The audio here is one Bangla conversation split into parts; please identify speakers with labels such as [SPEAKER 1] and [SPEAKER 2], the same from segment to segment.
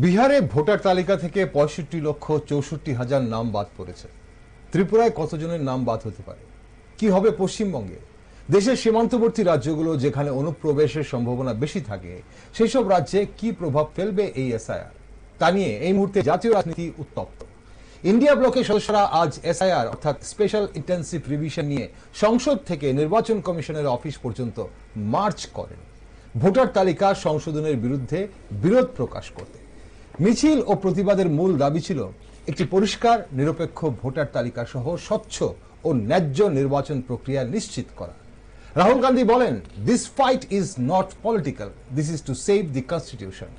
[SPEAKER 1] বিহারে ভোটার তালিকা থেকে ৬৫,৬৪,০০০ নাম বাদ পড়েছে। ত্রিপুরায় কতজনের নাম বাদ হতে পারে? কি হবে পশ্চিমবঙ্গে? দেশের সীমান্তবর্তী রাজ্যগুলো যেখানে অনুপ্রবেশের সম্ভাবনা বেশি থাকে সেই সব রাজ্যে কি প্রভাব ফেলবে এই এসআইআর? তা নিয়ে এই মুহূর্তে জাতীয় রাজনীতি উত্তপ্ত। ইন্ডিয়া ব্লকের সদস্যরা আজ এসআইআর অর্থাৎ স্পেশাল ইন্টেন্সিভ রিভিশন নিয়ে সংসদ থেকে নির্বাচন কমিশনের অফিস পর্যন্ত মার্চ করেন ভোটার তালিকা সংশোধনের বিরুদ্ধে বিরোধ প্রকাশ করতে। মিছিল ও প্রতিবাদের মূল দাবি ছিল একটি পরিষ্কার নিরপেক্ষ ভোটার তালিকা সহ স্বচ্ছ ও ন্যায্য নির্বাচন প্রক্রিয়া নিশ্চিত করা। রাহুল গান্ধী বলেন, this fight is not political, this is to save the constitution.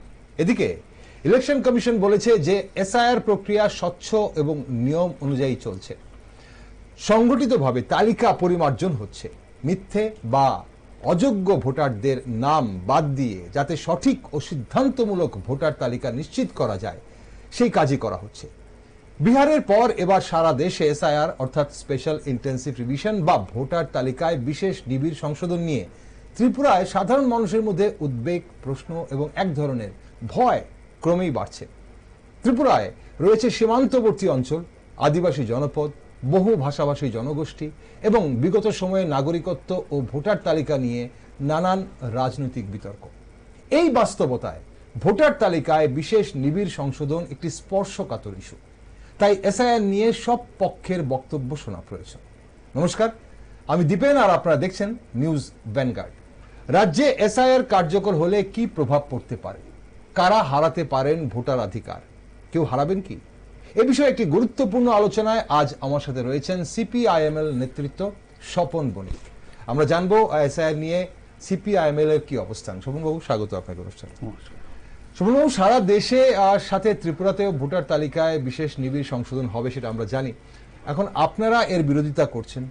[SPEAKER 1] এদিকে ইলেকশন কমিশন বলেছে যে এসআইআর প্রক্রিয়া স্বচ্ছ এবং নিয়ম অনুযায়ী চলছে। সংগঠিতভাবে তালিকা পরিমার্জন হচ্ছে, মিথ্যে বা অযোগ্য ভোটারদের নাম বাদ দিয়ে যাতে সঠিক ও সিদ্ধান্তমূলক ভোটার তালিকা নিশ্চিত করা যায় সেই কাজই করা হচ্ছে। বিহারের পর এবার সারা দেশে এসআইআর অর্থাৎ স্পেশাল ইন্টেন্সিভ রিভিশন বা ভোটার তালিকায় বিশেষ নিবিড় সংশোধন নিয়ে ত্রিপুরায় সাধারণ মানুষের মধ্যে উদ্বেগ, প্রশ্ন এবং এক ধরনের ভয় ক্রমেই বাড়ছে। ত্রিপুরায় রয়েছে সীমান্তবর্তী অঞ্চল, আদিবাসী জনপদ, বহু ভাষাভাষী জনগোষ্ঠী এবং বিগত সময়ে নাগরিকত্ব ও ভোটার তালিকা নিয়ে নানান রাজনৈতিক বিতর্ক। এই বাস্তবতায় ভোটার তালিকায় বিশেষ নিবিড় সংশোধন একটি স্পর্শকাতর ইস্যু। তাই এসআইআর নিয়ে সব পক্ষের বক্তব্য শোনা প্রয়োজন। নমস্কার, আমি দীপেন আর আপনারা দেখছেন নিউজ ভ্যানগার্ড। রাজ্যে এসআইআর কার্যকর হলে কি প্রভাব পড়তে পারে? কারা হারাতে পারেন ভোটার অধিকার? কেউ হারাবেন কি? এ বিষয়ে একটি গুরুত্বপূর্ণ আলোচনায় আজ আমার সাথে রয়েছেন সিপিআইএমএল নেতৃত্ব স্বপন বণিক। আমরা জানবো এসআইআর নিয়ে সিপিআইএমএল এর কি অবস্থান। স্বপনবাবু, স্বাগত আপনাকে অনুষ্ঠানে। স্বপনবাবু, সারা দেশে সাথে ত্রিপুরাতেও ভোটার তালিকায় বিশেষ নিবিড় সংশোধন হবে সেটা আমরা জানি। এখন আপনারা এর বিরোধিতা করছেন।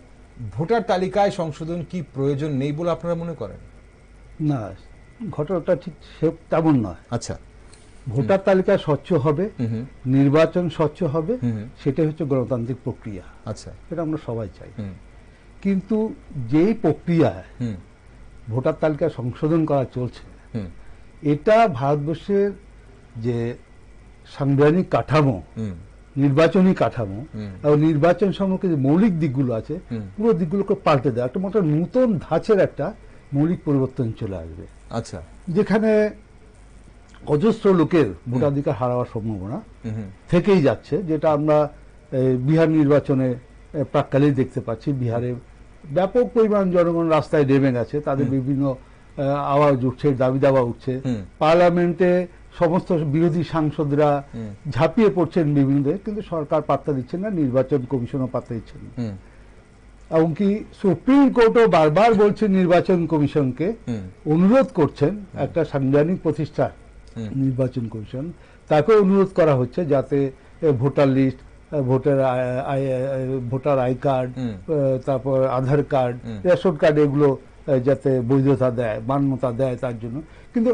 [SPEAKER 1] ভোটার তালিকায় সংশোধন কি প্রয়োজন নেই বলে আপনারা মনে করেন?
[SPEAKER 2] না, ঘটনাটা ঠিক তেমন নয়।
[SPEAKER 1] আচ্ছা,
[SPEAKER 2] ভোটার তালিকা স্বচ্ছ হবে, নির্বাচন স্বচ্ছ হবে, সেটাই হচ্ছে গণতান্ত্রিক প্রক্রিয়া।
[SPEAKER 1] আচ্ছা,
[SPEAKER 2] এটা আমরা সবাই চাই। কিন্তু যেই প্রক্রিয়ায় ভোটার তালিকা সংশোধন করা চলছে, এটা ভারতবর্ষের যে সাংবিধানিক কাঠামো, নির্বাচনী কাঠামো এবং নির্বাচন সম্পর্কে যে মৌলিক দিকগুলো আছে, পুরো দিকগুলোকে পাল্টে দেয়। একটা মোটা নূতন ধাঁচের একটা মৌলিক পরিবর্তন চলে আসবে। আচ্ছা, যেখানে অজস্র লোকের ভোটাধিকার হারাবার সম্ভাবনা থেকেই যাচ্ছে, যেটা আমরা বিহার নির্বাচনে প্রাক্কালেই দেখতে পাচ্ছি। বিহারে ব্যাপক পরিমাণ জনগণ রাস্তায় নেমে গেছে, তাদের বিভিন্ন আওয়াজ উঠছে, দাবি দাবা উঠছে। পার্লামেন্টে সমস্ত বিরোধী সাংসদরা ঝাঁপিয়ে পড়ছেন বিভিন্ন, কিন্তু সরকার পাত্তা দিচ্ছে না, নির্বাচন কমিশনও পাত্তা দিচ্ছে না। এমনকি সুপ্রিম কোর্টও বারবার বলছেন নির্বাচন কমিশনকে, অনুরোধ করছেন একটা সাংবিধানিক প্রতিষ্ঠা নির্বাচন কমিশন, তাকে অনুরোধ করা হচ্ছে যাতে voter list, voter I card, তারপর আধার কার্ড, রেশন কার্ড, এগুলো যাতে বৈধতা দেয়, মান্যতা দেয় তার জন্য। কিন্তু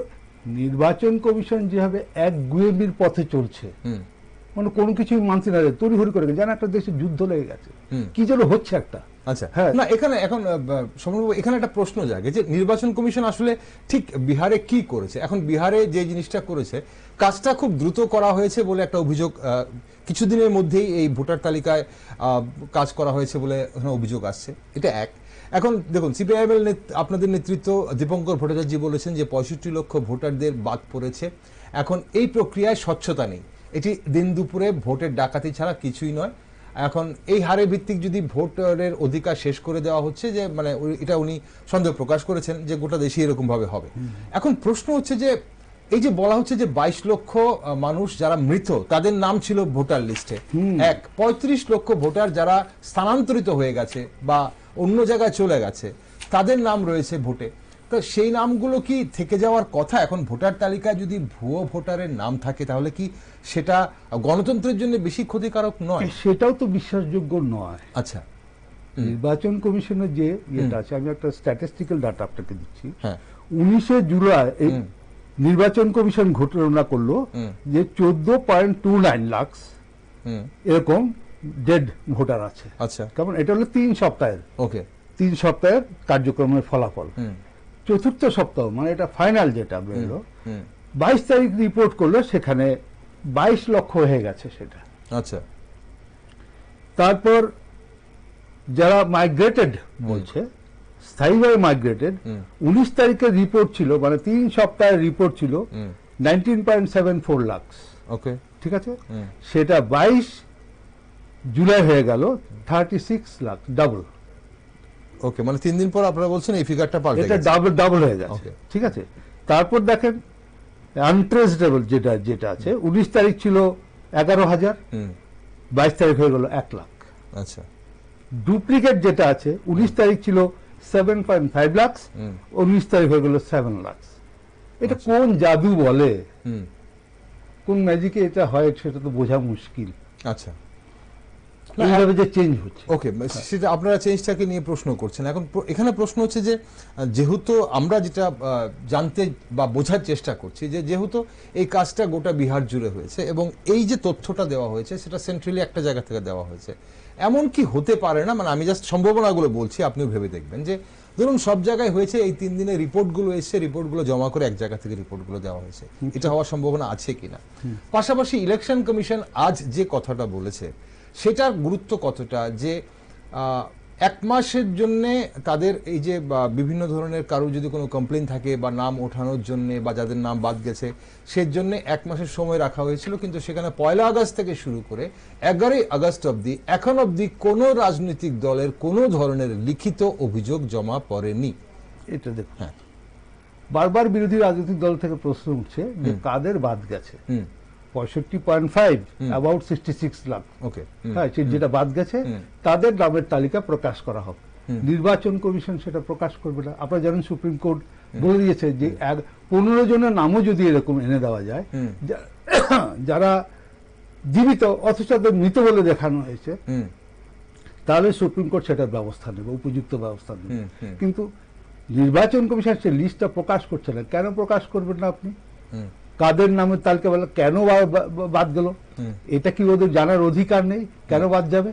[SPEAKER 2] নির্বাচন কমিশন যেভাবে এক গুয়েমির পথে চলছে, মানে কোনো কিছুই মানছে না, তড়িঘড়ি করে যেন একটা দেশে যুদ্ধ লেগে গেছে, কি যেন হচ্ছে একটা।
[SPEAKER 1] আচ্ছা, না এখানে এখন এখানে একটা প্রশ্ন জাগে যে নির্বাচন কমিশন আসলে ঠিক বিহারে কি করেছে? এখন বিহারে যে জিনিসটা করেছে, কাজটা খুব দ্রুত করা হয়েছে বলে একটা অভিযোগ, কিছুদিনের মধ্যেই এই ভোটার তালিকায় কাজ করা হয়েছে বলে অভিযোগ আসছে। এটা এক। এখন দেখুন, সিপিআইএমএল আপনাদের নেতৃত্ব দীপঙ্কর ভট্টাচার্য বলেছেন যে 65 লক্ষ ভোটারদের বাদ পড়েছে। এখন এই প্রক্রিয়ায় স্বচ্ছতা নেই, এটি দিন দুপুরে ভোটের ডাকাতি ছাড়া কিছুই নয়। এখন এই হারে ভিত্তিক যদি ভোটারের অধিকার শেষ করে দেওয়া হচ্ছে, যে মানে এটা উনি সন্দেহ প্রকাশ করেছেন যে গোটা দেশে এরকম ভাবে হবে। এখন প্রশ্ন হচ্ছে যে এই যে বলা হচ্ছে যে 22 লক্ষ মানুষ যারা মৃত তাদের নাম ছিল ভোটার লিস্টে, 35 লক্ষ ভোটার যারা স্থানান্তরিত হয়ে গেছে বা অন্য জায়গায় চলে গেছে তাদের নাম রয়েছে ভোটে। তো সেই নামগুলো কি থেকে যাওয়ার কথা? এখন ভোটার তালিকায় যদি ভুয়ো ভোটারের নাম থাকে তাহলে কি সেটা গণতন্ত্রের জন্য বেশি ক্ষতিকারক নয়?
[SPEAKER 2] সেটাও তো বিশ্বাসযোগ্য নয়।
[SPEAKER 1] আচ্ছা,
[SPEAKER 2] নির্বাচন কমিশনের যে ইয়েটা আছে, আমি একটা স্ট্যাটিস্টিক্যাল ডাটা আপনাকে দিচ্ছি। 19 জুলাই নির্বাচন কমিশন ঘোষণা করলো যে 14.29 লাখ এরকম ডেড ভোটার আছে।
[SPEAKER 1] আচ্ছা,
[SPEAKER 2] কেমন? এটা হলো 3 সপ্তাহের,
[SPEAKER 1] ওকে,
[SPEAKER 2] 3 সপ্তাহের কার্যক্রমের ফলাফল। চতুর্থ সপ্তাহ, মানে এটা ফাইনাল যেটা বেরোলো, 22 তারিখ রিপোর্ট করলো, সেখানে 22 লক্ষ হয়ে গেছে সেটা।
[SPEAKER 1] আচ্ছা,
[SPEAKER 2] তারপর যারা মাইগ্রেটেড বলছে, স্থায়ীভাবে মাইগ্রেটেড, 19 তারিখের রিপোর্ট ছিল, মানে 3 সপ্তাহের রিপোর্ট ছিল 19.74 লাখ।
[SPEAKER 1] ওকে,
[SPEAKER 2] ঠিক আছে, সেটা 22 জুলাই হয়ে গেল 36 লাখ, ডাবল।
[SPEAKER 1] ওকে, মানে 3 দিন পর আপনারা বলছেন এই ফিগারটা পাল্টে
[SPEAKER 2] এটা
[SPEAKER 1] গেছে।
[SPEAKER 2] ডাবল হয়ে গেছে।
[SPEAKER 1] Okay.
[SPEAKER 2] ঠিক আছে, তারপর দেখেন আনট্রেসেবল যেটা আছে, 19 তারিখ ছিল 11,000, 22 তারিখ হয়ে গেল 1 লাখ।
[SPEAKER 1] আচ্ছা,
[SPEAKER 2] ডুপ্লিকেট যেটা আছে 19 তারিখ ছিল 7.5 লাখ, 19 তারিখ হয়ে গেল 7 লাখ। এটা কোন জাদু বলে, কোন ম্যাজিকে এটা হয় সেটা তো বোঝা মুশকিল।
[SPEAKER 1] আচ্ছা,
[SPEAKER 2] এইভাবে যে চেঞ্জ হচ্ছে।
[SPEAKER 1] ওকে, সেটা আপনারা চেঞ্জটাকে নিয়ে প্রশ্ন করছেন। এখন এখানে প্রশ্ন হচ্ছে যে যেহেতু আমরা যেটা জানতে বা বোঝার চেষ্টা করছি যে যেহেতু এই কাজটা গোটা বিহার জুড়ে হয়েছে এবং এই যে তথ্যটা দেওয়া হয়েছে সেটা সেন্ট্রালি একটা জায়গা থেকে দেওয়া হয়েছে, এমন কি হতে পারে না, মানে আমি জাস্ট সম্ভাবনাগুলো বলছি, আপনিও ভেবে দেখবেন যে ধরুন সব জায়গায় হয়েছে, এই 3 দিনে রিপোর্টগুলো এসে রিপোর্টগুলো জমা করে এক জায়গা থেকে রিপোর্টগুলো দেওয়া হয়েছে, এটা হওয়ার সম্ভাবনা আছে কিনা। পাশাপাশি ইলেকশন কমিশন আজ যে কথাটা বলেছে সেটার গুরুত্ব কতটা, যে 1 মাসের জন্য তাদের এই যে বিভিন্ন ধরনের কারো যদি কোনো কমপ্লেন থাকে বা নাম ওঠানোর জন্য বা যাদের নাম বাদ গেছে সেই জন্য 1 মাসের সময় রাখা হয়েছিল, কিন্তু সেখানে 1 আগস্ট থেকে শুরু করে 11 আগস্ট অবধি এখন অবধি কোনো রাজনৈতিক দলের কোনো ধরনের লিখিত অভিযোগ জমা পড়েনি।
[SPEAKER 2] এটা দেখুন, বারবার বিরোধী রাজনৈতিক দল থেকে প্রশ্ন উঠছে যে কাদের বাদ গেছে। 65.5 অ্যাবাউট 66 লাখ।
[SPEAKER 1] ওকে,
[SPEAKER 2] হ্যাঁ, যেটা বাদ গেছে তাদের নামের তালিকা প্রকাশ করা হবে। নির্বাচন কমিশন সেটা প্রকাশ করবে না। আপনারা জানেন সুপ্রিম কোর্ট বলে দিয়েছে যে 15 জনের নামও যদি এরকম এনে দেওয়া যায় যারা জীবিত অথচ তাদের মৃত বলে দেখানো হয়েছে, তাহলে সুপ্রিম কোর্ট সেটার ব্যবস্থা নেবে, উপযুক্ত ব্যবস্থা নেবে। কিন্তু নির্বাচন কমিশন সে লিস্টটা প্রকাশ করছে না। কেন প্রকাশ করবেন না আপনি? কাদের নামের তালিকা বলে কেন বাদ গেল, এটা কি ওদের জানার অধিকার নেই? কেন বাদ যাবে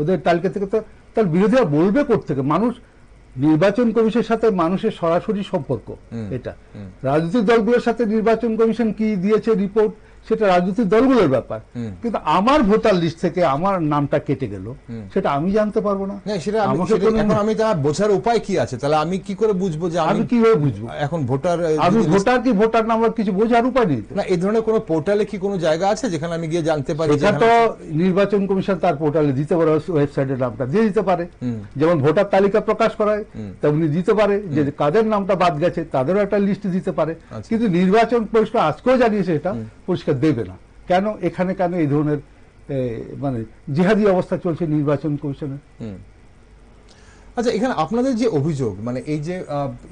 [SPEAKER 2] ওদের তালিকা থেকে? তো তার বিরোধীরা বলবে কোত্থেকে? মানুষ, নির্বাচন কমিশনের সাথে মানুষের সরাসরি সম্পর্ক এটা। রাজনৈতিক দলগুলোর সাথে নির্বাচন কমিশন কি দিয়েছে রিপোর্ট সেটা রাজনৈতিক দলগুলোর ব্যাপার, কিন্তু আমার ভোটার লিস্ট থেকে আমার নামটা কেটে গেল সেটা আমি জানতে পারবো না।
[SPEAKER 1] এখন আমি তা বোঝার উপায় কি আছে? তাহলে আমি কি করে বুঝবো যে
[SPEAKER 2] আমি কিভাবে বুঝবো
[SPEAKER 1] এখন ভোটার,
[SPEAKER 2] আমি ভোটার কি ভোটার নাম কিছু বোঝার উপায় নেই
[SPEAKER 1] না? এই ধরনের কোনো পোর্টালে কি কোনো জায়গা আছে যেখানে আমি গিয়ে জানতে পারি?
[SPEAKER 2] এটা তো নির্বাচন কমিশন তার পোর্টালে দিতে পারে, ওয়েবসাইটের নামটা দিয়ে দিতে পারে। যেমন ভোটার তালিকা প্রকাশ করায় তেমনি দিতে পারে যে কাদের নামটা বাদ গেছে তাদেরও একটা লিস্ট দিতে পারে। কিন্তু নির্বাচন পরিষ্কার আজকেও জানিয়েছে এটা পরিষ্কার দেবে না। কেন এখানে কেন এই ধরনের মানে জিহাদি অবস্থা চলছে নির্বাচন কমিশনের?
[SPEAKER 1] আচ্ছা, এখানে আপনাদের যে অভিযোগ, মানে এই যে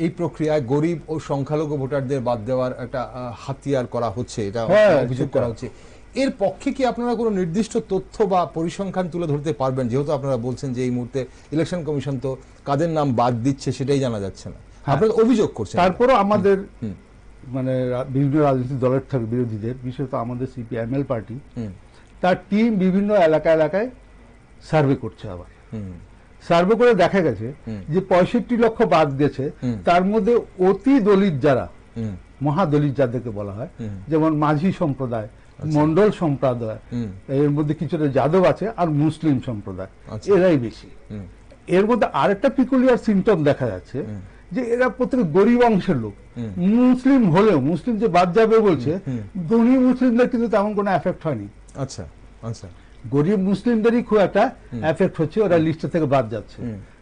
[SPEAKER 1] এই প্রক্রিয়ায় গরিব ও সংখ্যালঘু ভোটারদের বাদ দেওয়ার একটা হাতিয়ার করা হচ্ছে, এটা অভিযোগ করা হচ্ছে, এর পক্ষে কি আপনারা কোনো নির্দিষ্ট তথ্য বা পরিসংখ্যান তুলে ধরতে পারবেন? যেহেতু আপনারা বলছেন যে এই মুহূর্তে ইলেকশন কমিশন তো কাদের নাম বাদ দিচ্ছে সেটাই জানা যাচ্ছে না, আপনারা অভিযোগ করছেন।
[SPEAKER 2] তারপরও আমাদের মানে বিভিন্ন রাজনৈতিক দলের থেকে বিরোধীদের, বিশেষত আমাদের সিপিআইএমএল পার্টি, তার টিম বিভিন্ন এলাকায় সার্ভে করছে। আবার সার্ভে করে দেখা গেছে যে 65 লক্ষ বাদ গেছে, তার মধ্যে অতি দলিত যারা, মহাদলিত যাদেরকে বলা হয়, যেমন মাঝি সম্প্রদায়, মন্ডল সম্প্রদায়, এর মধ্যে কিছুটা যাদব আছে, আর মুসলিম সম্প্রদায়, এরাই বেশি। এর মধ্যে আরেকটা পিকুলিয়ার সিমটম দেখা যাচ্ছে যে এরা প্রত্যেক গরিব অংশের লোক। মুসলিম হলেও, মুসলিম যে বাদ যাবে বলছে, ধনী মুসলিমদের কিন্তু তেমন কোনো এফেক্ট হয়নি।
[SPEAKER 1] আচ্ছা আচ্ছা,
[SPEAKER 2] গরিব মুসলিমদেরই খুব একটা এফেক্ট হচ্ছে, ওরা লিস্ট থেকে বাদ যাচ্ছে।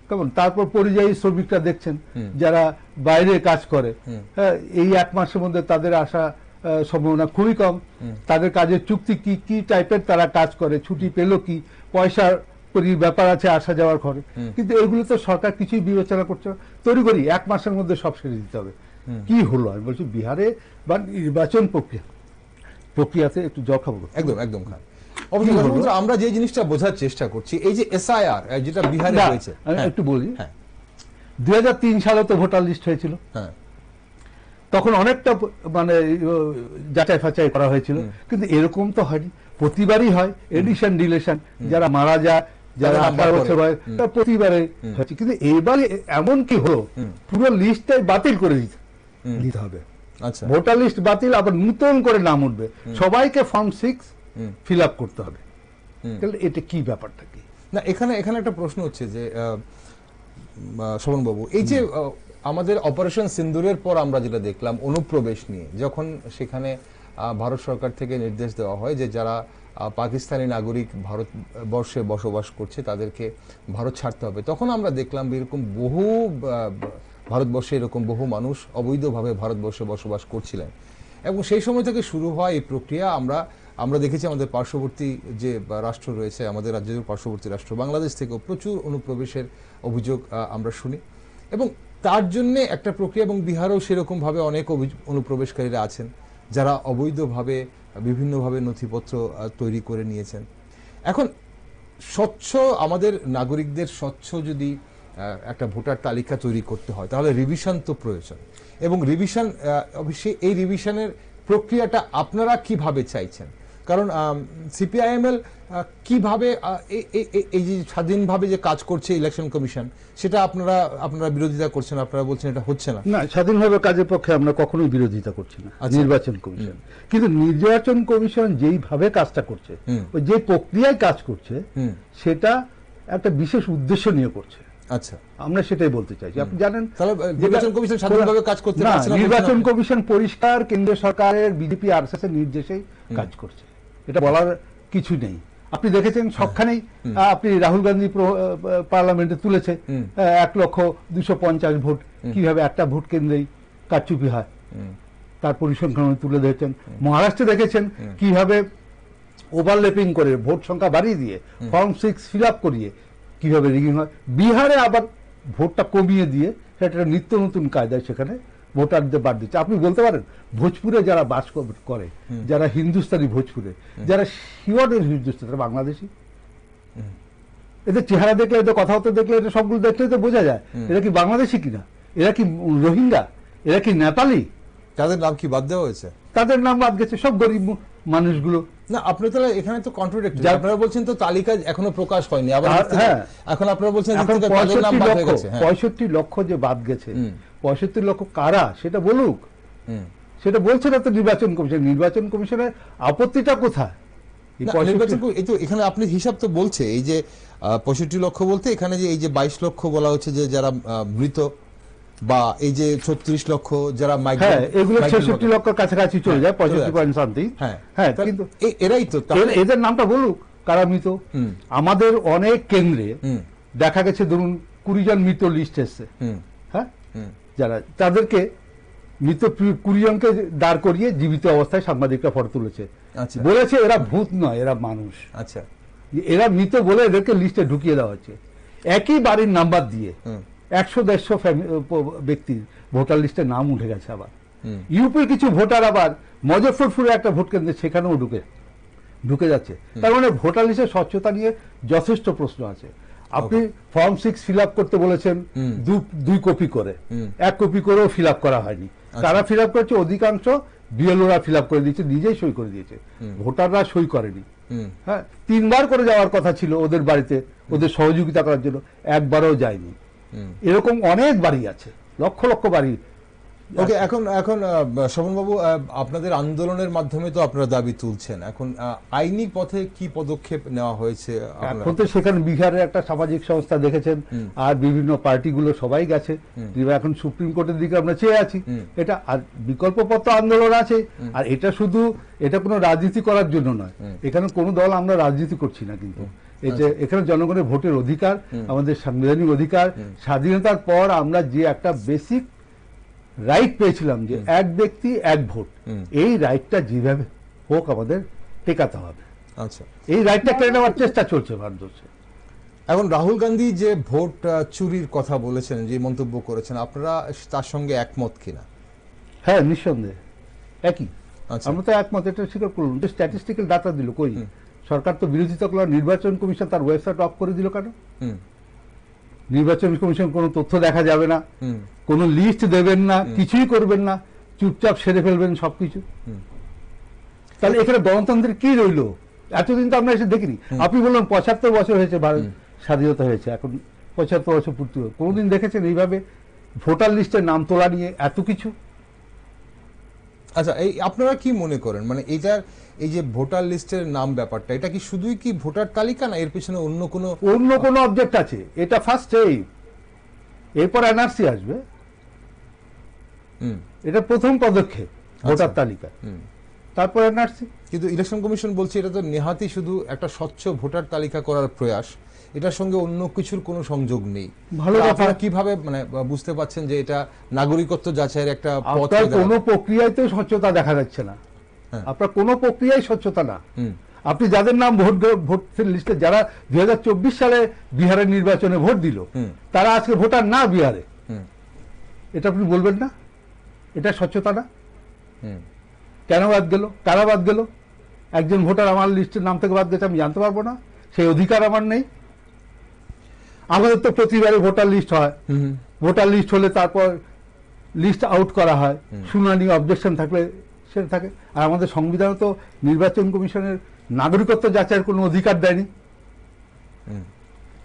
[SPEAKER 2] কেমন? তারপর পরিযায়ী শ্রমিকরা দেখছেন যারা বাইরে কাজ করে, এই 1 মাসের মধ্যে তাদের আসা সম্ভাবনা খুবই কম। তাদের কাজের চুক্তি কি, কি টাইপের তারা কাজ করে, ছুটি পেল কি, পয়সার ব্যাপার আছে আসা যাওয়ার ঘরে, কিন্তু এগুলো তো সরকার কিছুই বিবেচনা করছে। তড়িঘড়ি 1 মাসের মধ্যে সব সেরে দিতে হবে। কি হলো? আমি বলছি বিহারে বা নির্বাচন প্রক্রিয়াতে একটু জল খাবো।
[SPEAKER 1] একদম একদম খান। আমরা যে জিনিসটা বোঝার চেষ্টা করছি, এই যে এসআইআর যেটা বিহারে হয়েছে,
[SPEAKER 2] আমি একটু বলি। 2003 সালে তো ভোটার লিস্ট হয়েছিল, তখন অনেকটা মানে যাচাই ফাচাই করা হয়েছিল, কিন্তু এরকম তো হয়নি। প্রতিবারই হয় এডিশন ডিলেশন, যারা মারা যায়, যারা 18 বছর হয়, তারা প্রতিবারে হয়েছে। কিন্তু এইবারে এমন কি হলো, পুরো লিস্টটাই বাতিল করে দিতে হবে।
[SPEAKER 1] আচ্ছা
[SPEAKER 2] ভোটার লিস্ট বাতিল, আবার নতুন করে নাম উঠবে, সবাইকে ফর্ম 6 ফিল আপ করতে হবে। তাহলে এটা কি ব্যাপারটা কি?
[SPEAKER 1] না, এখানে একটা প্রশ্ন হচ্ছে যে শোভন বাবু, এই যে আমাদের অপারেশন সিন্দুরের পর আমরা যেটা দেখলাম অনুপ্রবেশ নিয়ে, যখন সেখানে ভারত সরকার থেকে নির্দেশ দেওয়া হয় যে যারা পাকিস্তানি নাগরিক ভারতবর্ষে বসবাস করছে তাদেরকে ভারত ছাড়তে হবে, তখন আমরা দেখলাম এরকম বহু ভারতবর্ষে এরকম বহু মানুষ অবৈধভাবে ভারতবর্ষে বসবাস করছিলেন। এবং সেই সময় থেকে শুরু হওয়া এই প্রক্রিয়া আমরা দেখেছি আমাদের পার্শ্ববর্তী যে রাষ্ট্র রয়েছে, আমাদের রাজ্যের পার্শ্ববর্তী রাষ্ট্র বাংলাদেশ থেকেও প্রচুর অনুপ্রবেশের অভিযোগ আমরা শুনি, এবং তার জন্য একটা প্রক্রিয়া, এবং বিহারেও সেরকমভাবে অনেক অনুপ্রবেশকারীরা আছেন যারা অবৈধভাবে বিভিন্নভাবে নথিপত্র তৈরি করে নিয়েছেন। এখন স্বচ্ছ আমাদের নাগরিকদের স্বচ্ছ যদি একটা ভোটার তালিকা তৈরি করতে হয় তাহলে রিভিশন তো প্রয়োজন, এবং রিভিশন অবশ্যই এই রিভিশনের প্রক্রিয়াটা আপনারা কিভাবে চাইছেন? কারণ সিপিআইএমএল কিভাবে এই যে স্বাধীনভাবে যে কাজ করছে ইলেকশন কমিশন, সেটা আপনারা বিরোধিতা করছেন, আপনারা বলছেন এটা হচ্ছে না।
[SPEAKER 2] না, স্বাধীনভাবে কাজের পক্ষে আমরা কখনোই বিরোধিতা করছি না নির্বাচন কমিশন, কিন্তু নির্বাচন কমিশন যেইভাবে কাজটা করছে, ওই যে প্রক্রিয়ায় কাজ করছে, সেটা একটা বিশেষ উদ্দেশ্য নিয়ে করছে।
[SPEAKER 1] আচ্ছা,
[SPEAKER 2] আমরা সেটাই বলতে চাইছি। আপনি জানেন
[SPEAKER 1] নির্বাচন কমিশন স্বাধীনভাবে কাজ করতে পারছে না।
[SPEAKER 2] নির্বাচন কমিশন পরিষ্কার কেন্দ্র সরকারের বিজেপি আরএসএস এর নির্দেশেই কাজ করছে, এটা বলার কিছু নেই। আপনি দেখেছেন সবখানেই, আপনি রাহুল গান্ধী পার্লামেন্টে তুলেছে 1,250,000 ভোট, কিভাবে একটা ভোট কেন্দ্রেই কারচুপি হয় তার পরিসংখ্যান তুলে ধরেছেন। মহারাষ্ট্রে দেখেছেন কিভাবে ওভারল্যাপিং করে ভোট সংখ্যা বাড়িয়ে দিয়ে ফর্ম 6 ফিল আপ করিয়ে কিভাবে রিগিং হয়। বিহারে আবার ভোটটা কমিয়ে দিয়ে সেটা নিত্য নতুন কায়দায় সেখানে ভোটারদের বাদ দিচ্ছে। আপনি বলতে পারেন ভোজপুরে যারা বাস করে, যারা হিন্দুস্তানি ভোজপুরে, যারা শিওরের হিন্দুস্তানি, তারা বাংলাদেশি। এদের চেহারা দেখলে, এদের কথাবার্তা দেখলে, এটা সবগুলো দেখলে তো বোঝা যায় এরা কি বাংলাদেশি কিনা, এরা কি রোহিঙ্গা, এরা কি নেপালি।
[SPEAKER 1] তাদের নাম কি বাদ দেওয়া হয়েছে?
[SPEAKER 2] তাদের নাম বাদ গেছে, সব গরিব মানুষগুলো।
[SPEAKER 1] না, আপনি তাহলে এখানে তো কন্ট্রাডিক্টরি। আপনারা বলছেন তো তালিকা এখনো প্রকাশ হয়নি, আবার এখন আপনারা বলছেন
[SPEAKER 2] 65 লক্ষ যে বাদ গেছে, 65 লক্ষ কারা সেটা বলুক, সেটা বলছে না তো নির্বাচন কমিশন। নির্বাচন কমিশনের আপত্তিটা কোথায়?
[SPEAKER 1] এখানে আপনি হিসাব তো বলছে এই যে 65 লক্ষ বলতে এখানে যে এই যে 22 লক্ষ বলা হচ্ছে যে যারা মৃত, বা এই যে 36 লক্ষ যারা
[SPEAKER 2] এগুলো 66 লক্ষের কাছাকাছি চলে যায়, 65 পয়েন্ট সামথিং। হ্যাঁ, কিন্তু
[SPEAKER 1] এরাই তো,
[SPEAKER 2] এদের নামটা বলুক কারা মৃত। আমাদের অনেক কেন্দ্রে দেখা গেছে ধরুন 20 জন মৃত লিস্ট এসছে, হ্যাঁ, যারা তাদেরকে মৃত 20 জনকে দাঁড় করিয়ে জীবিত অবস্থায় সাংবাদিকরা ফটো তুলেছে, বলেছে এরা ভূত নয়, এরা মানুষ।
[SPEAKER 1] আচ্ছা,
[SPEAKER 2] এরা মৃত বলে এদেরকে লিস্টে ঢুকিয়ে দেওয়া হচ্ছে। একই বাড়ির নাম্বার দিয়ে 100-150 ব্যক্তির ভোটার লিস্টে নাম উঠে গেছে। আবার ইউপির কিছু ভোটার আবার মজফরপুরে একটা ভোট কেন্দ্রে সেখানেও ঢুকে যাচ্ছে। তার মানে ভোটার লিস্টের স্বচ্ছতা নিয়ে যথেষ্ট প্রশ্ন আছে। আপনি ফর্ম 6 ফিল আপ করতে বলেছেন 2 কপি করে, 1 কপি করেও ফিল আপ করা হয়নি। তারা ফিল আপ করেছে, অধিকাংশ বিএলওরা ফিল আপ করে দিয়েছে, নিজেই সই করে দিয়েছে, ভোটাররা সই করেনি। হ্যাঁ, 3 বার করে যাওয়ার কথা ছিল ওদের বাড়িতে ওদের সহযোগিতা করার জন্য, একবারও যায়নি। এরকম অনেক বাড়ি আছে, লক্ষ লক্ষ বাড়ি।
[SPEAKER 1] ওকে, এখন শোভনবাবু, আপনাদের আন্দোলনের মাধ্যমে তো আপনারা দাবি তুলছেন, এখন আইনি পথে কি পদক্ষেপ নেওয়া হয়েছে?
[SPEAKER 2] এখন তো সেখানে বিহারের একটা সামাজিক সংস্থা দেখেছেন, আর বিভিন্ন পার্টিগুলো সবাই গেছে, এখন সুপ্রিম কোর্টের দিকে আমরা চেয়ে আছি। এটা আর বিকল্প পথ আন্দোলন আছে, আর এটা কোনো রাজনীতি করার জন্য নয়। এখানে কোনো দল আমরা রাজনীতি করছি না, কিন্তু এখানে জনগণের ভোটের অধিকার, আমাদের সাংবিধানিক অধিকার। স্বাধীনতার পর আমরা যে একটা বেসিক রাইট পেয়েছিলাম যে এক ব্যক্তি এক ভোট, এই রাইটটা যেভাবে হোক আমাদের টেকাতে হবে।
[SPEAKER 1] আচ্ছা,
[SPEAKER 2] এই রাইটটা কেড়ে নেওয়ার চেষ্টা চলছে ভারতবর্ষে।
[SPEAKER 1] এখন রাহুল গান্ধী যে ভোট চুরির কথা বলেছেন, যে মন্তব্য করেছেন, আপনারা তার সঙ্গে একমত কিনা?
[SPEAKER 2] হ্যাঁ, নিঃসন্দেহে একই। আমরা তো একমত, এটা স্বীকার করলাম। স্ট্যাটিস্টিক্যাল ডাটা দিল কই? সরকার তো বিরোধিতা করল, নির্বাচন কমিশন তার ওয়েবসাইট অফ করে দিল কেন? নির্বাচন কমিশন কোনো তথ্য দেখা যাবে না, কোনো লিস্ট দেবেন না, কিছুই করবেন না, চুপচাপ সেরে ফেলবেন সবকিছু। তাহলে এখানে গণতন্ত্রের কি রইল? এতদিন তো আমরা এসে দেখিনি। আপনি বললেন 75 বছর হয়েছে ভারত স্বাধীনতা হয়েছে, এখন 75 বছর পূর্তি হলো। কোনোদিন দেখেছেন এইভাবে ভোটার লিস্টের নাম তোলা নিয়ে এত কিছু?
[SPEAKER 1] আচ্ছা, এই আপনারা কি মনে করেন, মানে এইটার এই যে ভোটার লিস্টের নাম ব্যাপারটা, এটা কি শুধুই কি ভোটার তালিকা, না এর পিছনে অন্য কোনো
[SPEAKER 2] অবজেক্ট আছে? এটা ফার্স্ট, এরপর এনআরসি আসবে। এটা প্রথম পদক্ষেপ ভোটার তালিকা, তারপর এনআরসি।
[SPEAKER 1] কিন্তু ইলেকশন কমিশন বলছে এটা তো নেহাতই শুধু একটা স্বচ্ছ ভোটার তালিকা করার প্রয়াস, এটার সঙ্গে অন্য কিছুর কোনো সংযোগ নেই।
[SPEAKER 2] ভালো
[SPEAKER 1] তো
[SPEAKER 2] কথা।
[SPEAKER 1] আপনারা কিভাবে মানে বুঝতে পারছেন যে এটা নাগরিকত্ব যাচাইয়ের একটা পথ?
[SPEAKER 2] আপনার কোনো প্রক্রিয়াতে স্বচ্ছতা দেখা যাচ্ছে না। আপনার কোনো প্রক্রিয়ায় স্বচ্ছতা না। আপনি যাদের নাম ভোট লিস্টে, যারা 2024 সালে বিহারের নির্বাচনে ভোট দিল, তারা আজকে ভোটার না বিহারে, এটা আপনি বলবেন না এটা স্বচ্ছতা না? কেন বাদ গেল, কারা বাদ গেল? একজন ভোটার আমার লিস্টের নাম থেকে বাদ গেছে, আমি জানতে পারবো না? সেই অধিকার আমার নেই? আমাদের তো প্রতিবারে ভোটার লিস্ট হয়, ভোটার লিস্ট হলে তারপর লিস্ট আউট করা হয়, শুনানি, অবজেকশন থাকলে সেটা থাকে। আর আমাদের সংবিধানে তো নির্বাচন কমিশনের নাগরিকত্ব যাচাইয়ের কোনো অধিকার দেয়নি।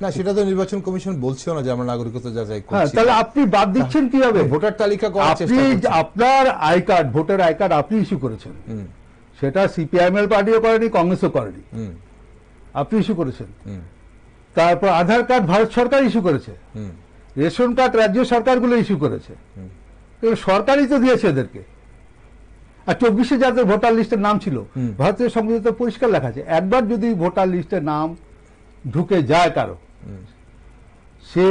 [SPEAKER 1] না, সেটা তো নির্বাচন কমিশন বলছেও না যে আমরা নাগরিকত্ব যাচাই করছি।
[SPEAKER 2] তাহলে আপনি বাদ দিচ্ছেন কিভাবে?
[SPEAKER 1] ভোটার তালিকা করার চেষ্টা করছেন।
[SPEAKER 2] আপনার I card, voter I card আপনি ইস্যু করেছেন, সেটা সিপিআইএমএল পার্টিও করেনি, কংগ্রেসও করেনি, আপনি ইস্যু করেছেন। তারপর আধার কার্ড ভারত সরকার ইস্যু করেছে, রেশন কার্ড রাজ্য সরকারগুলো ইস্যু করেছে, সরকারই তো দিয়েছে এদেরকে। আর 24-এ যাদের ভোটার লিস্টের নাম ছিল, ভারতীয় সংবিধানে পরিষ্কার লেখা আছে, একবার যদি ভোটার লিস্টের নাম ঢুকে যায় কারো, সে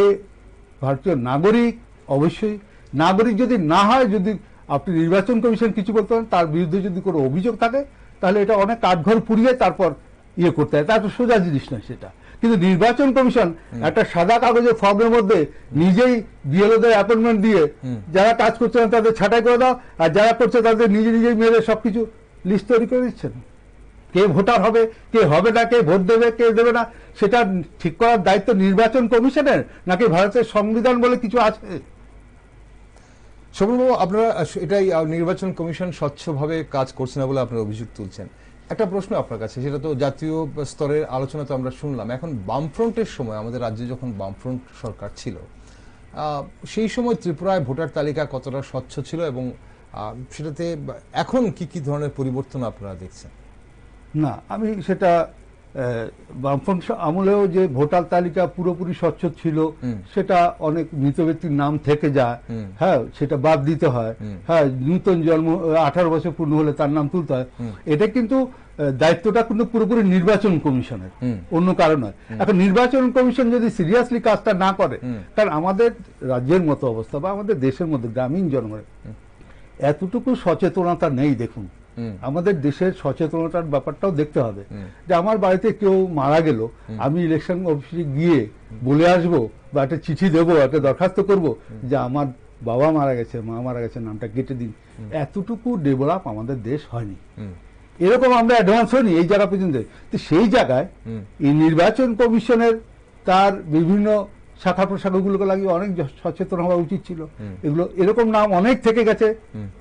[SPEAKER 2] ভারতীয় নাগরিক। অবশ্যই নাগরিক যদি না হয়, যদি আপনি নির্বাচন কমিশন কিছু বলতে পারেন, তার বিরুদ্ধে যদি কোনো অভিযোগ থাকে, তাহলে এটা অনেক কাঠঘর পুড়িয়ে তারপর ইয়ে করতে হয়। তার তো সোজা জিনিস নয় সেটা। কিন্তু নির্বাচন কমিশন একটা সাদা কাগজের ফর্মের মধ্যে নিজেই বিএলওদের অ্যাপয়েন্টমেন্ট দিয়ে যারা কাজ করছে না তাদের ছাঁটাই করে দাও, আর যারা করছে তাদের নিজেই মেরে সবকিছু লিস্ট তৈরি করে দিচ্ছেন। কে ভোটার হবে, কে হবে না, কে ভোট দেবে, কে দেবে না, সেটা ঠিক করার দায়িত্ব নির্বাচন কমিশনের, নাকি ভারতের সংবিধান বলে কিছু আছে?
[SPEAKER 1] শোভনবাবু, আপনারা এটাই নির্বাচন কমিশন স্বচ্ছভাবে কাজ করছে না বলে আপনারা অভিযোগ তুলছেন। একটা প্রশ্ন আপনার কাছে, সেটা তো জাতীয় স্তরের আলোচনা তো আমরা শুনলাম। এখন বামফ্রন্টের সময়, আমাদের রাজ্যে যখন বামফ্রন্ট সরকার ছিল, সেই সময় ত্রিপুরায় ভোটার তালিকা কতটা স্বচ্ছ ছিল, এবং সেটাতে এখন কি কি ধরনের পরিবর্তন আপনারা দেখছেন?
[SPEAKER 2] না, আমি সেটা বামফ্রন্ট আমলেও যে ভোটার তালিকা পুরোপুরি স্বচ্ছ ছিল, সেটা অনেক মৃত ব্যক্তির নাম থেকে যায়, হ্যাঁ, সেটা বাদ দিতে হয়, হ্যাঁ, নূতন জন্ম 18 বছর পূর্ণ হলে তার নাম তুলতে হয়। এটা কিন্তু দায়িত্বটা কিন্তু পুরোপুরি নির্বাচন কমিশনের, অন্য কারণ নয়। এখন নির্বাচন কমিশন যদি সিরিয়াসলি কাজটা না করে, কারণ আমাদের রাজ্যের মতো অবস্থা বা আমাদের দেশের মধ্যে গ্রামীণ জনগণের এতটুকু সচেতনতা নেই। দেখুন, আমাদের দেশের সচেতনতার ব্যাপারটাও দেখতে হবে। যে আমার বাড়িতে কেউ মারা গেল, আমি ইলেকশন অফিসে গিয়ে বলে আসবো, বা একটা চিঠি দেবো, একটা দরখাস্ত করব যে আমার বাবা মারা গেছে, মা মারা গেছে, নামটা কেটে দিন। এতটুকু ডেভেলপ আমাদের দেশ হয়নি, এরকম আমরা অ্যাডভান্স হয়নি এই জায়গা পর্যন্ত। তো সেই জায়গায় এই নির্বাচন কমিশনের তার বিভিন্ন শাখা প্রশাখাগুলোকে লাগিয়ে অনেক সচেতন হওয়া উচিত ছিল। এগুলো এরকম নাম অনেক থেকে গেছে,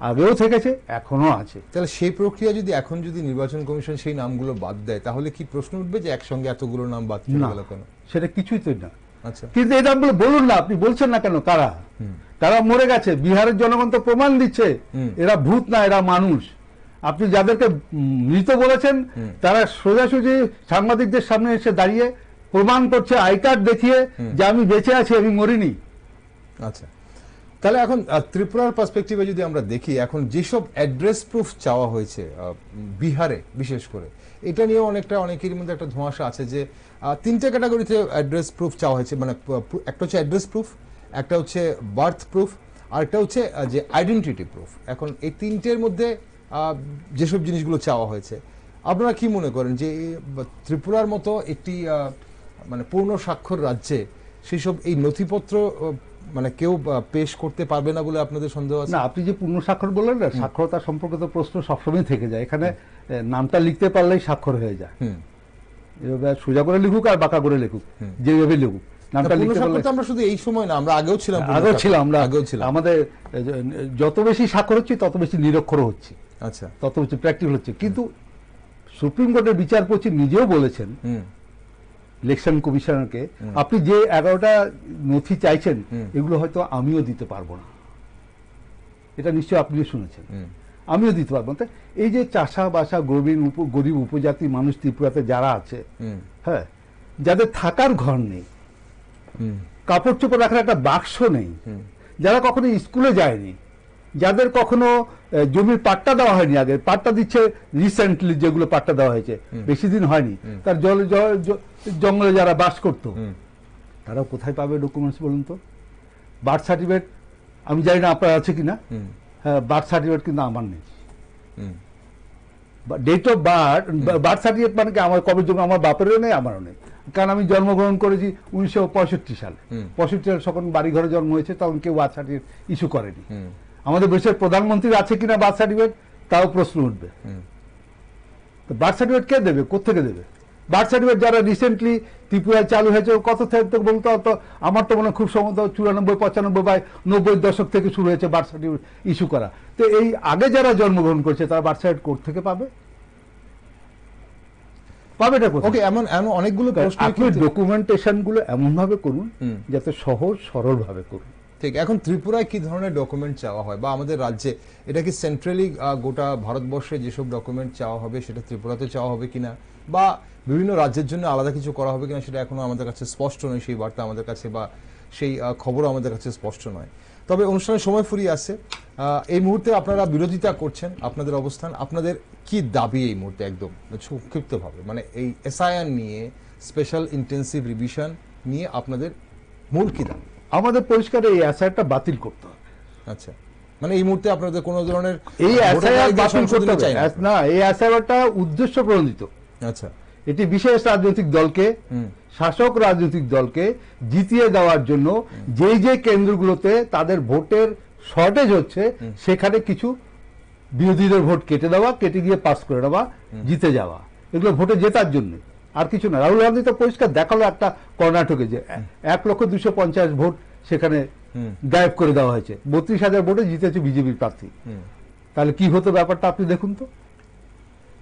[SPEAKER 2] আগেও থেকেছে, এখনো আছে।
[SPEAKER 1] তাহলে সেই প্রক্রিয়া যদি এখন যদি নির্বাচন কমিশন সেই নামগুলো বাদ দেয়, তাহলে কি প্রশ্ন উঠবে যে একসঙ্গে এতগুলো নাম বাদ চলে গেল কেন?
[SPEAKER 2] সেটা কিছুই তো না।
[SPEAKER 1] আচ্ছা,
[SPEAKER 2] কিন্তু এই নামগুলো বলুন না, আপনি বলছেন না কেন? কারা? তারা মরে গেছে, বিহারের জনগণ তো প্রমাণ দিচ্ছে এরা ভূত না, এরা মানুষ। আপনি যাদেরকে মৃত বলেছেন, তারা সোজাসুজি সাংবাদিকদের সামনে এসে দাঁড়িয়ে প্রমাণ করছে আই কার্ড দেখিয়ে যে আমি বেঁচে আছি, আমি মরিনি।
[SPEAKER 1] আচ্ছা, তাহলে এখন ত্রিপুরার পার্সপেক্টিভে যদি আমরা দেখি, এখন যেসব অ্যাড্রেস প্রুফ চাওয়া হয়েছে বিহারে বিশেষ করে, এটা নিয়ে অনেকের মধ্যে একটা ধোঁয়াশা আছে যে 3টে ক্যাটাগরিতে অ্যাড্রেস প্রুফ চাওয়া হয়েছে। মানে একটা হচ্ছে অ্যাড্রেস প্রুফ, একটা হচ্ছে বার্থ প্রুফ, আর একটা হচ্ছে যে আইডেন্টিটি প্রুফ। এখন এই 3টের মধ্যে যেসব জিনিসগুলো চাওয়া হয়েছে, আপনারা কি মনে করেন যে ত্রিপুরার মতো একটি মানে পূর্ণ স্বাক্ষর রাজ্যে সেসব এই নথিপত্র মানে কেউ পেশ করতে পারবে না বলে আপনাদের সন্দেহ আছে?
[SPEAKER 2] না, আপনি যে পূর্ণ স্বাক্ষর বললেন না, সাক্ষরতা সম্পর্কিত প্রশ্ন সবসময় থেকে যায়। এখানে নামটা লিখতে পারলেই স্বাক্ষর হয়ে যায়। এভাবে সোজা করে লিখুক আর বাঁকা করে লিখুক, যেভাবে লিখুক, নামটা লিখতে পারলে।
[SPEAKER 1] আমরা শুধু এই সময় না, আমরা আগেও ছিলাম।
[SPEAKER 2] আমাদের যত বেশি স্বাক্ষর হচ্ছে তত বেশি নিরক্ষর হচ্ছে,
[SPEAKER 1] আচ্ছা,
[SPEAKER 2] তত বেশি প্র্যাকটিক্যাল হচ্ছে। কিন্তু সুপ্রিম কোর্টের বিচারপতি নিজেও বলেছেন ইলেকশন কমিশনারকে, আপনি যে 11টা নথি চাইছেন, এগুলো হয়তো আমিও দিতে পারবো না। এটা নিশ্চয়ই আপনিও শুনেছেন। আমিও দিতে পারবো না। এই যে চাষাবাসা গরিব উপজাতি মানুষ ত্রিপুরাতে যারা আছে, হ্যাঁ, যাদের থাকার ঘর নেই, কাপড় চোপড় রাখার একটা বাক্স নেই, যারা কখনো স্কুলে যায়নি, যাদের কখনো জমির পাট্টা দেওয়া হয়নি, আগে পাট্টা দিচ্ছে রিসেন্টলি, যেগুলো পাট্টা দেওয়া হয়েছে বেশি দিন হয়নি, তার জঙ্গলে যারা বাস করতো, তারা কোথায় পাবে ডকুমেন্টস বলুন তো? বার্থ সার্টিফিকেট আমি জানি না আপনার আছে কিনা, হ্যাঁ, বার্থ সার্টিফিকেট কিন্তু আমার নেই। ডেট অফ বার্থ সার্টিফিকেট মানে কি আমার কবে জন্ম, আমার বাপেরও নেই, আমারও নেই, কারণ আমি জন্মগ্রহণ করেছি 1965 সালে। 65 সালে যখন বাড়ি ঘরে জন্ম হয়েছে তখন কেউ বার্থ সার্টিফিকেট ইস্যু করেনি। আমাদের দেশের প্রধানমন্ত্রীর আছে কিনা বার্থ সার্টিফিকেট, তাও প্রশ্ন উঠবে। তো বার্থ সার্টিফিকেট কে দেবে, কোথেকে দেবে? বার্থ সার্টিফিকেট যারা রিসেন্টলি ত্রিপুরায় চালু হয়েছে কত থেকে বলতে হতো, আমার তো মনে হয় খুব সম্ভবত 94, 95 বা 90 দশক থেকে শুরু হয়েছে বার্থ সার্টিফিকেট ইস্যু করা। তো এই আগে যারা জন্মগ্রহণ করছে তারা বার্থ সার্টিফিকেট কোথা থেকে পাবে? পাবেটা কোথায়?
[SPEAKER 1] ওকে, এমন অনেকগুলো প্রশ্ন,
[SPEAKER 2] আপনি ডকুমেন্টেশন গুলো এমন ভাবে করুন যাতে সহজ সরল ভাবে করুন।
[SPEAKER 1] ঠিক, এখন ত্রিপুরায় কি ধরনের ডকুমেন্ট চাওয়া হয়, বা আমাদের রাজ্যে এটা কি সেন্ট্রালি গোটা ভারতবর্ষে যেসব ডকুমেন্ট চাওয়া হবে সেটা ত্রিপুরাতে চাওয়া হবে কিনা, বা বিভিন্ন রাজ্যের জন্য আলাদা কিছু করা হবে কিনা, সেটা এখনো আমাদের কাছে স্পষ্ট নয়, সেই বার্তা আমাদের কাছে বা সেই খবরও আমাদের কাছে স্পষ্ট নয়। তবে অনুষ্ঠানের সময় ফুরিয়ে আসছে। এই মুহূর্তে আপনারা বিরোধিতা করছেন, আপনাদের অবস্থান, আপনাদের কি দাবি এই মুহূর্তে একদম সংক্ষিপ্তভাবে, মানে এই এসআইআর নিয়ে, স্পেশাল ইন্টেন্সিভ রিভিশন নিয়ে আপনাদের মূল কি দাবি?
[SPEAKER 2] আমাদের পরিষ্কার এই এসআইআরটা বাতিল করতে হবে।
[SPEAKER 1] আচ্ছা, মানে এই মুহূর্তে আপনাদের কোনো ধরনের
[SPEAKER 2] এই এসআইআর বাতিল করতে হবে না, এই এসআইআরটা উদ্দেশ্য প্রণোদিত।
[SPEAKER 1] আচ্ছা,
[SPEAKER 2] এটি বিশেষ রাজনৈতিক দলকে, শাসক রাজনৈতিক দলকে জিতিয়ে দেওয়ার জন্য যে যে কেন্দ্রগুলোতে তাদের ভোটের শর্টেজ হচ্ছে সেখানে কিছু বিরোধীদের ভোট কেটে দেওয়া, কেটে গিয়ে পাস করে দেওয়া, জিতে যাওয়া, এগুলো ভোটে জেতার জন্য, আর কিছু না। রাহুল গান্ধী তো পরিষ্কার দেখালো একটা কর্ণাটকে যে 1,250,000 ভোট সেখানে গায়েব করে দেওয়া হয়েছে, 32,000 ভোটে জিতেছে বিজেপির প্রার্থী। তাহলে কি হতো ব্যাপারটা আপনি দেখুন তো।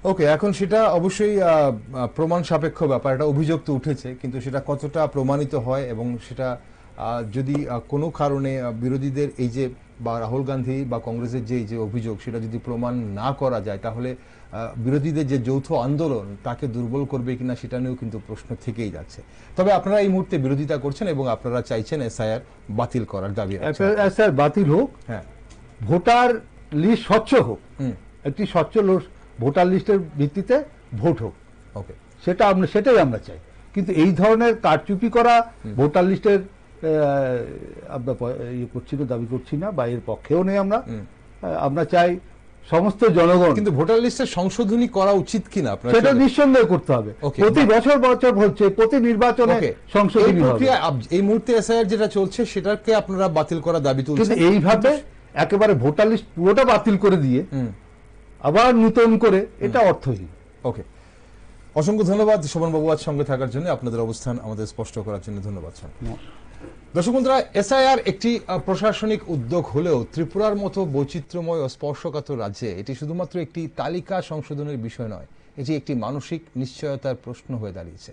[SPEAKER 1] ওকে, এখন সেটা অবশ্যই প্রমাণ সাপেক্ষ ব্যাপার, এটা অভিযোগ তো উঠেছে, কিন্তু সেটা কতটা প্রমাণিত হয় এবং সেটা যদি কোনো কারণে বিরোধীদের এই যে, বা রাহুল গান্ধী বা কংগ্রেসের যে অভিযোগ, সেটা যদি প্রমাণ না করা যায়, তাহলে বিরোধীদের যে যৌথ আন্দোলন তাকে দুর্বল করবে কিনা সেটা নিয়েও কিন্তু প্রশ্ন থেকেই যাচ্ছে। তবে আপনারা এই মুহূর্তে বিরোধিতা করছেন এবং আপনারা চাইছেন এসআইআর বাতিল করার দাবি।
[SPEAKER 2] এসআইআর বাতিল হোক, হ্যাঁ, ভোটার লিস্ট স্বচ্ছ হোক, একটি স্বচ্ছ ভোটার লিস্টের ভিত্তিতে ভোট হোক।
[SPEAKER 1] ওকে,
[SPEAKER 2] সেটাই আমরা চাই। কিন্তু এই ধরনের কারচুপি করা ভোটার লিস্টের আমরা করছি না, দাবি করছি না, বা এর পক্ষেও নেই আমরা। আমরা চাই সমস্ত জনগণ, কিন্তু
[SPEAKER 1] ভোটার লিস্টের সংশোধনী করা উচিত কিনা
[SPEAKER 2] সেটা নিঃসন্দেহে করতে হবে। প্রতি বছর হচ্ছে, প্রতি নির্বাচনে সংশোধনী হবে।
[SPEAKER 1] এই মুহূর্তে এসআইআর যেটা চলছে সেটাকে আপনারা বাতিল করা দাবি তুলছেন,
[SPEAKER 2] এইভাবে একেবারে ভোটার লিস্ট পুরোটা বাতিল করে দিয়ে আবার নতুন করে, এটা অর্থহীন।
[SPEAKER 1] ওকে, অসংখ্য ধন্যবাদ শোভন বাবু আজ সঙ্গে থাকার জন্য, আপনাদের অবস্থান আমাদের স্পষ্ট করার জন্য ধন্যবাদ। দর্শক বন্ধুরা, এসআইআর একটি প্রশাসনিক উদ্যোগ হলেও ত্রিপুরার মতো বৈচিত্র্যময় ও স্পর্শকাতর রাজ্যে এটি শুধুমাত্র একটি তালিকা সংশোধনের বিষয় নয়, এটি একটি মানসিক নিশ্চয়তার প্রশ্ন হয়ে দাঁড়িয়েছে।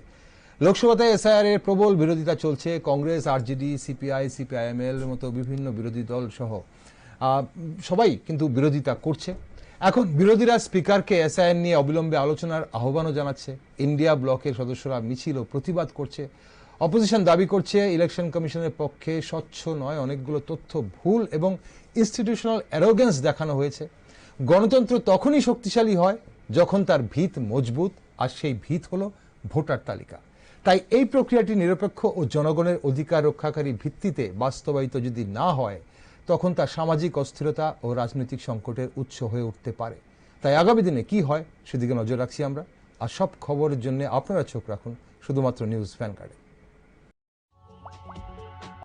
[SPEAKER 1] লোকসভাতে এসআইআর এর প্রবল বিরোধিতা চলছে। কংগ্রেস, আরজেডি, সিপিআই, সিপিআইএমএল এর মতো বিভিন্ন বিরোধী দল সহ সবাই কিন্তু বিরোধিতা করছে। এখন বিরোধীরা স্পিকারকে এসআইআর নিয়ে অবিলম্বে আলোচনার আহ্বানও জানাচ্ছে। ইন্ডিয়া ব্লকের সদস্যরা মিছিল ও প্রতিবাদ করছে। অপোজিশন দাবি করছে ইলেকশন কমিশনের পক্ষে স্বচ্ছ নয়, অনেকগুলো তথ্য ভুল এবং ইনস্টিটিউশনাল অ্যারোগেন্স দেখানো হয়েছে। গণতন্ত্র তখনই শক্তিশালী হয় যখন তার ভিত মজবুত, আর সেই ভিত হলো ভোটার তালিকা। তাই এই প্রক্রিয়াটি নিরপেক্ষ ও জনগণের অধিকার রক্ষাকারী ভিত্তিতে বাস্তবায়িত যদি না হয়, তখন তা সামাজিক অস্থিরতা ও রাজনৈতিক সংকটের উৎস হয়ে উঠতে পারে। তাই আগামী দিনে কি হয় সেদিকে নজর রাখছি আমরা। আর সব খবরের জন্য আপনারা চোখ রাখুন শুধুমাত্র নিউজ ভ্যানগার্ডে।